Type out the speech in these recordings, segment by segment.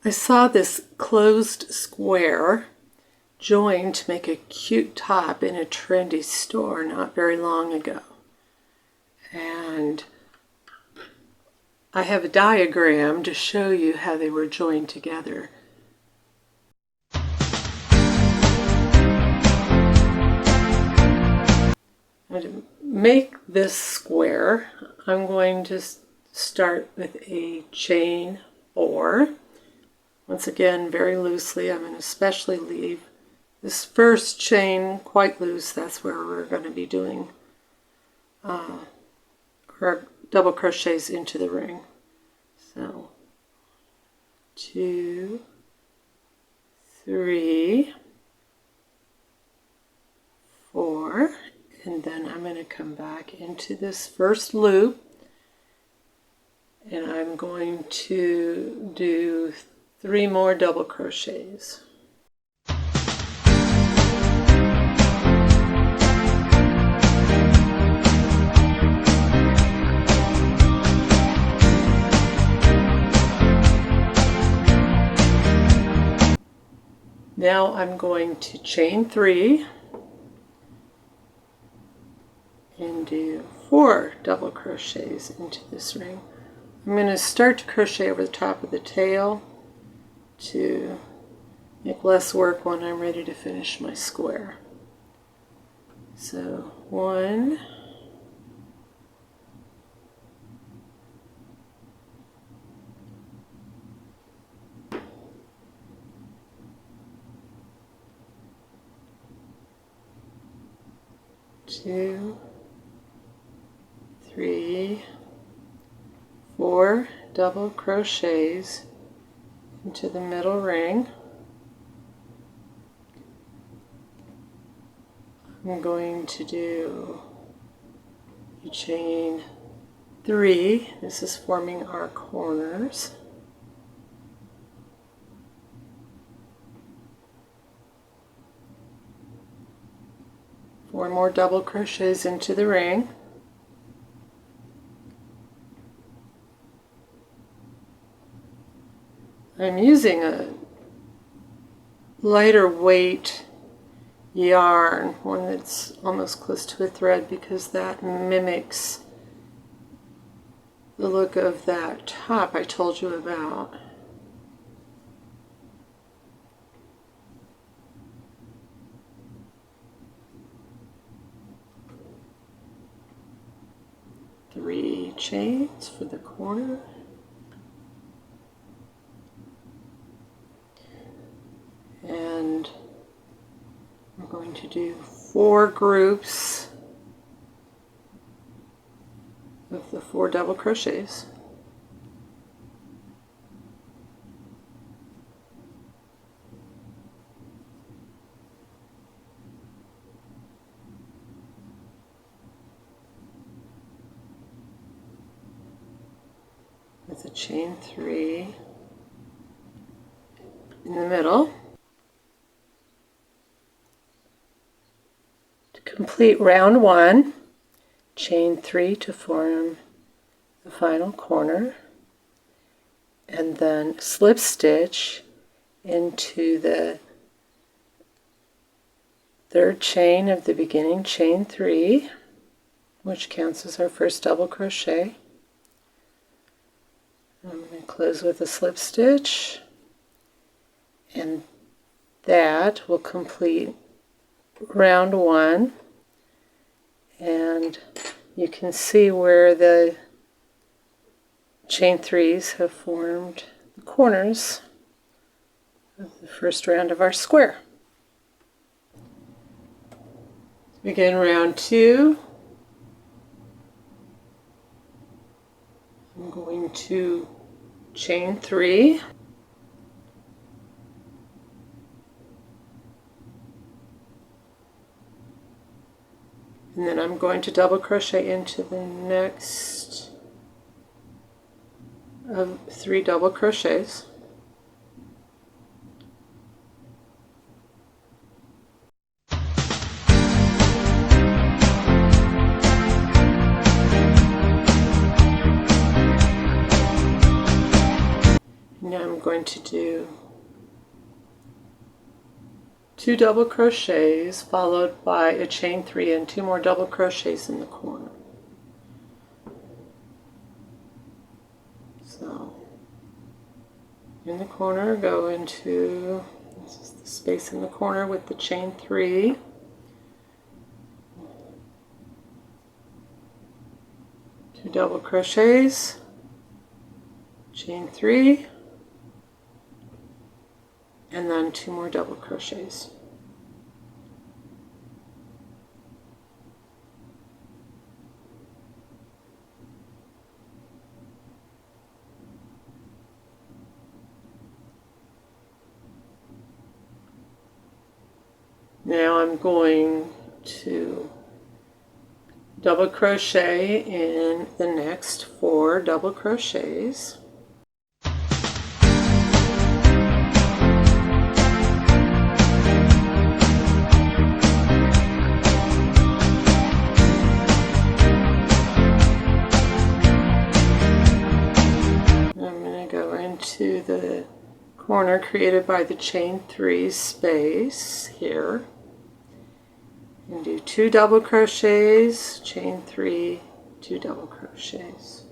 I saw this closed square joined to make a cute top in a trendy store not very long ago. And I have a diagram to show you how they were joined together. To make this square, I'm going to start with a chain 4. Once again, very loosely. I'm going to especially leave this first chain quite loose. That's where we're going to be doing our double crochets into the ring. So 2, 3, 4, and then I'm going to come back into this first loop, and I'm going to do 3 more double crochets. Now I'm going to chain 3 and do 4 double crochets into this ring. I'm going to start to crochet over the top of the tail to make less work when I'm ready to finish my square. So 1, 2, 3, 4 double crochets into the middle ring. I'm going to do a chain 3. This is forming our corners. Four more double crochets into the ring. I'm using a lighter weight yarn, one that's almost close to a thread, because that mimics the look of that top I told you about. Three chains for the corner. And we're going to do 4 groups of the 4 double crochets. With a chain 3 in the middle. To complete round 1, chain 3 to form the final corner, and then slip stitch into the 3rd chain of the beginning chain 3, which counts as our first double crochet. I'm going to close with a slip stitch, and that will complete round 1. And you can see where the chain 3s have formed the corners of the first round of our square. Let's begin round 2. I'm going to chain 3, and then I'm going to double crochet into the next of 3 double crochets. going to do 2 double crochets followed by a chain 3 and 2 more double crochets in the corner. So in the corner, go into, this is the space in the corner with the chain 3. Two double crochets, chain 3, and then 2 more double crochets. Now I'm going to double crochet in the next 4 double crochets. I'm going to go into the corner created by the chain 3 space here and do 2 double crochets, chain 3, 2 double crochets.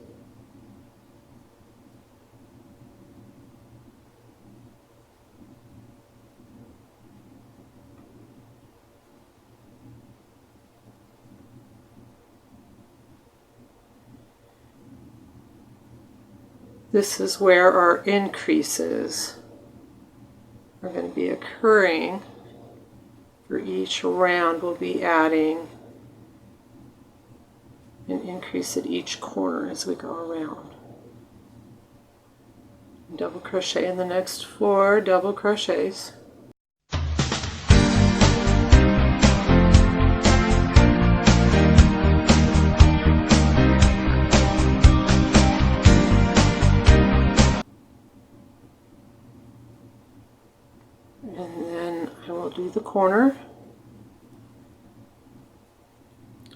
This is where our increases are going to be occurring. For each round, we'll be adding an increase at each corner as we go around. Double crochet in the next 4 double crochets. And then I will do the corner,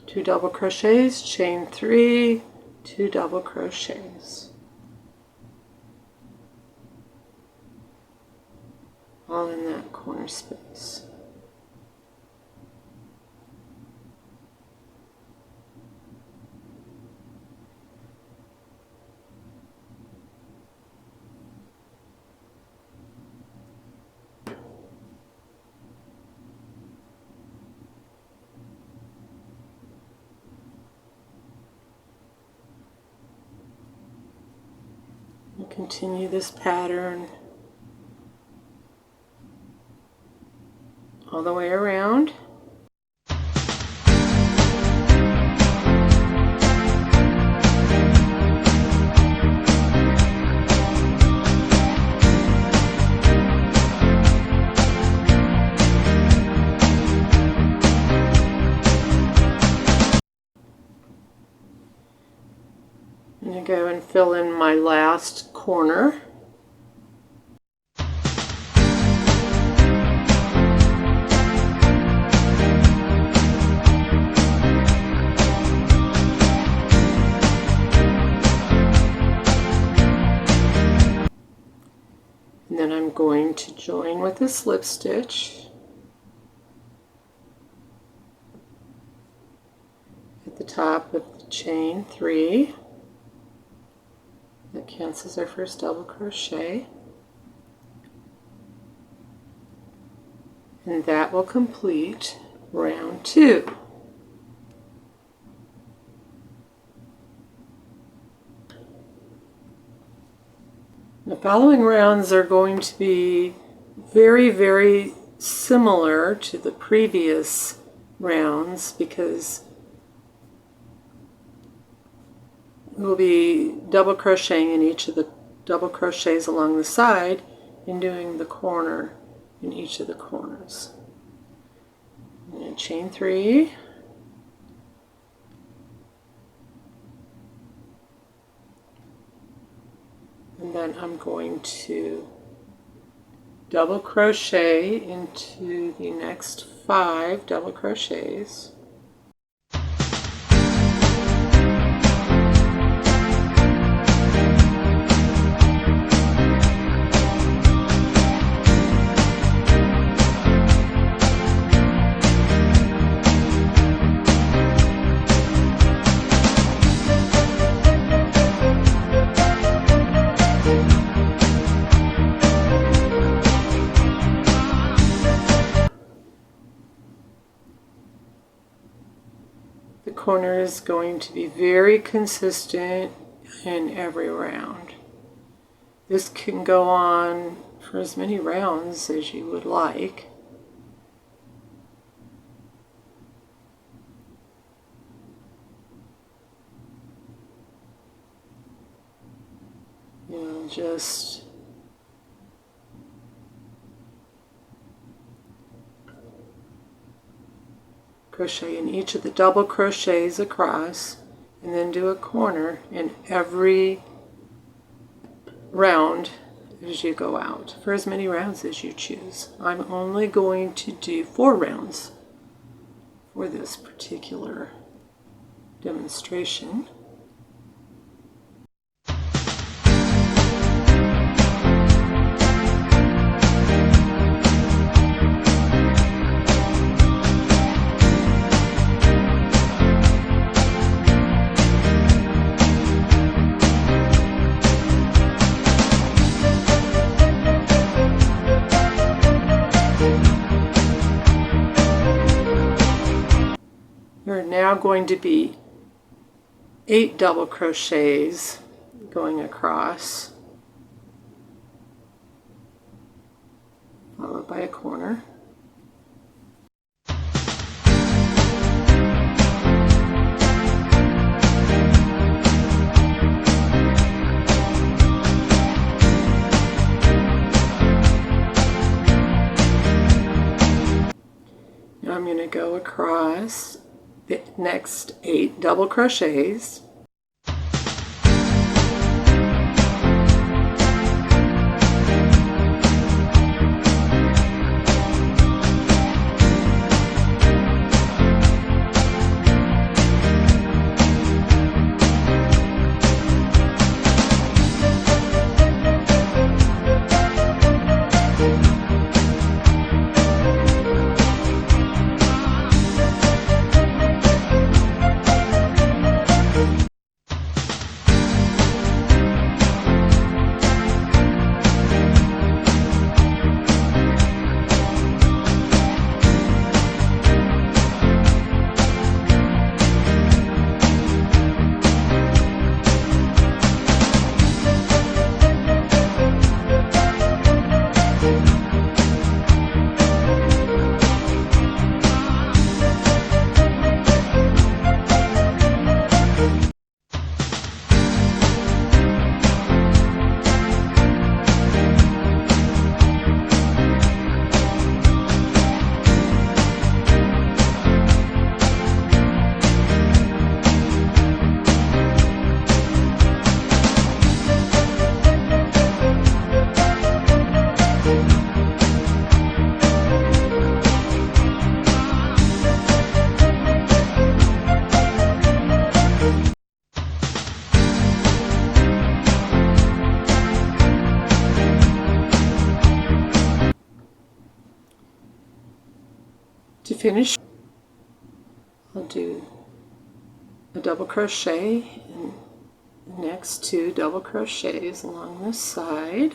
2 double crochets, chain 3, 2 double crochets, all in that corner space. Continue this pattern all the way around. I'm going to go and fill in my last corner. And then I'm going to join with a slip stitch at the top of the chain 3. That counts as our first double crochet, and that will complete round 2. The following rounds are going to be very, very similar to the previous rounds because we'll be double crocheting in each of the double crochets along the side and doing the corner in each of the corners. And chain 3, and then I'm going to double crochet into the next 5 double crochets. corner is going to be very consistent in every round. This can go on for as many rounds as you would like. You'll just crochet in each of the double crochets across, and then do a corner in every round as you go out, for as many rounds as you choose. I'm only going to do 4 rounds for this particular demonstration. There are now going to be 8 double crochets going across, followed by a corner. Now I'm going to go across the next 8 double crochets. To finish, I'll do a double crochet in the next 2 double crochets along this side,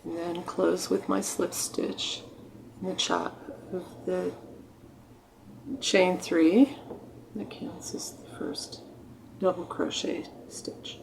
and then close with my slip stitch in the top of the chain 3 that counts as the first double crochet stitch.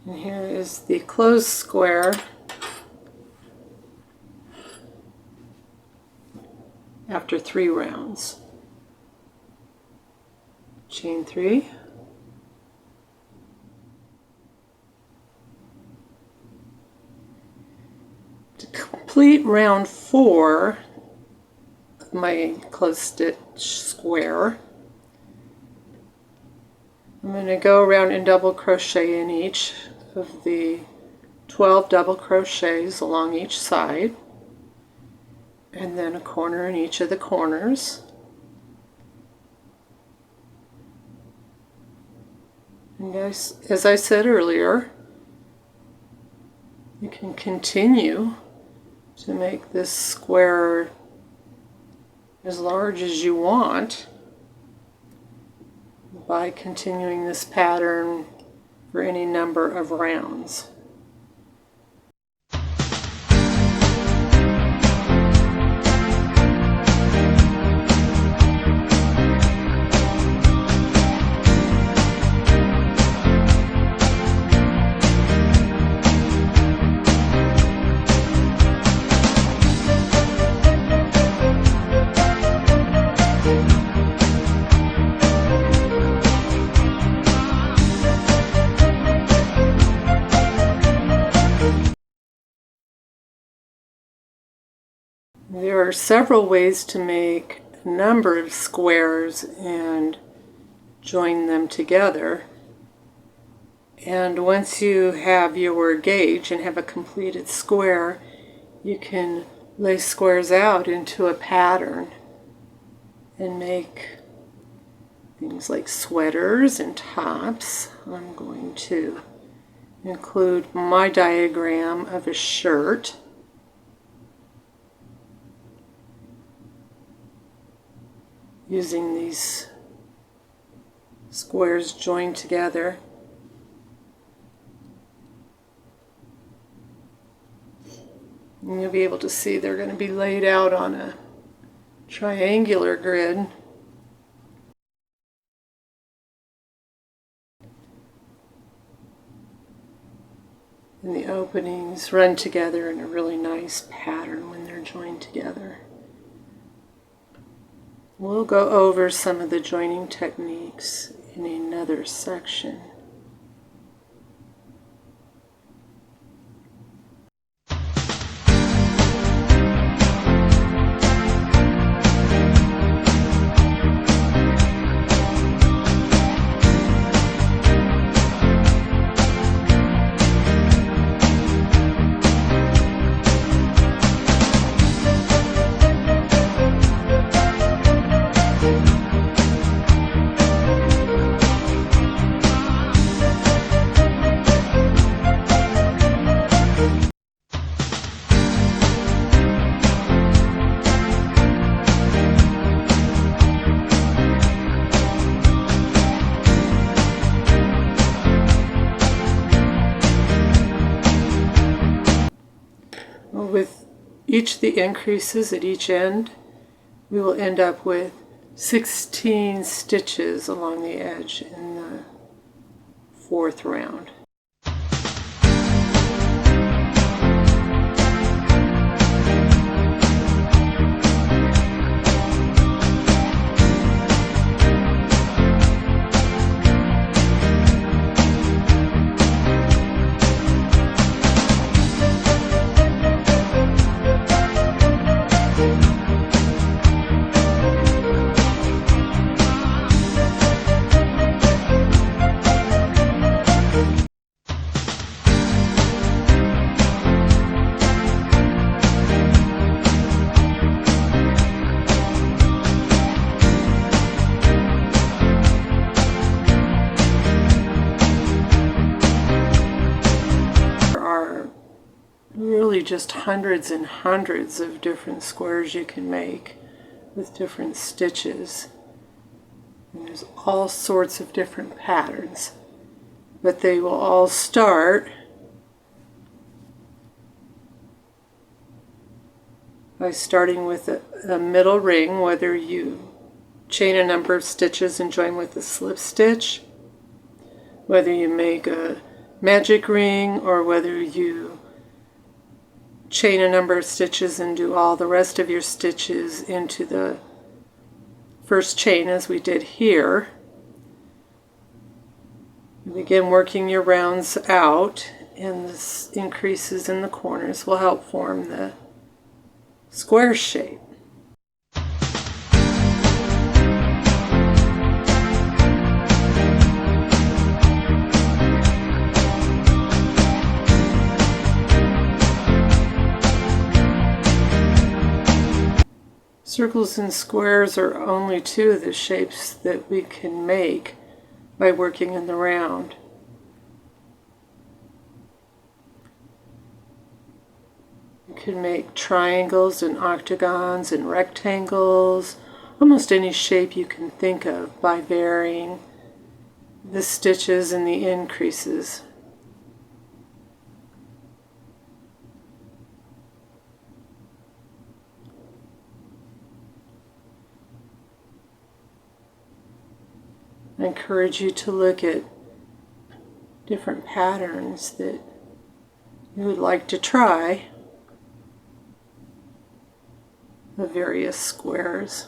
And here is the closed square after 3 rounds. Chain 3, to complete round 4 of my closed stitch square, I'm going to go around and double crochet in each of the 12 double crochets along each side, and then a corner in each of the corners. And as I said earlier, you can continue to make this square as large as you want by continuing this pattern for any number of rounds. There are several ways to make a number of squares and join them together. And once you have your gauge and have a completed square, you can lay squares out into a pattern and make things like sweaters and tops. I'm going to include my diagram of a shirt. Using these squares joined together. And you'll be able to see they're going to be laid out on a triangular grid. And the openings run together in a really nice pattern when they're joined together. We'll go over some of the joining techniques in another section. With each of the increases at each end, we will end up with 16 stitches along the edge in the fourth round. Really just hundreds and hundreds of different squares you can make with different stitches. And there's all sorts of different patterns, but they will all start by starting with a middle ring, whether you chain a number of stitches and join with a slip stitch, whether you make a magic ring, or whether you chain a number of stitches and do all the rest of your stitches into the first chain as we did here. You begin working your rounds out, and the increases in the corners will help form the square shape. Circles and squares are only two of the shapes that we can make by working in the round. You can make triangles and octagons and rectangles, almost any shape you can think of by varying the stitches and the increases. I encourage you to look at different patterns that you would like to try of various squares.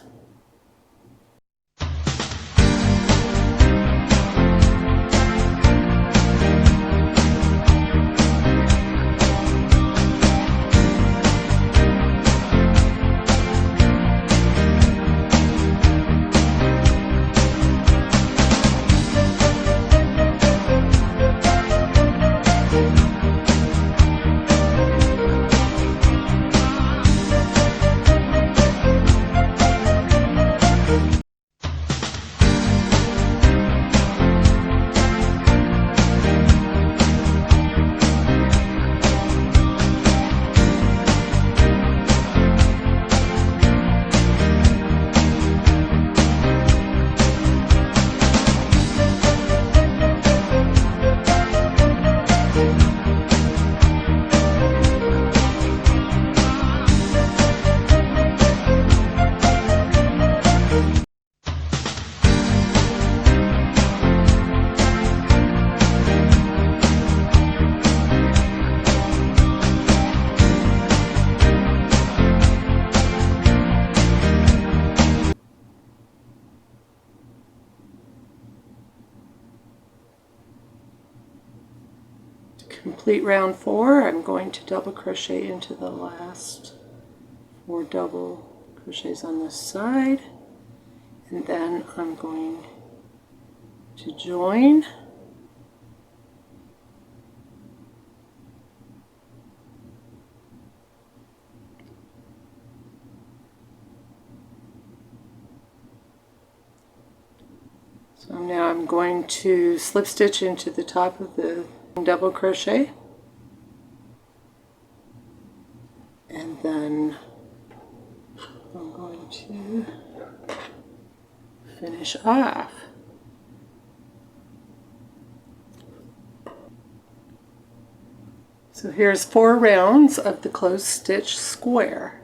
Complete round 4, I'm going to double crochet into the last 4 double crochets on this side, and then I'm going to join . So now I'm going to slip stitch into the top of the double crochet, and then I'm going to finish off. So here's 4 rounds of the closed stitch square.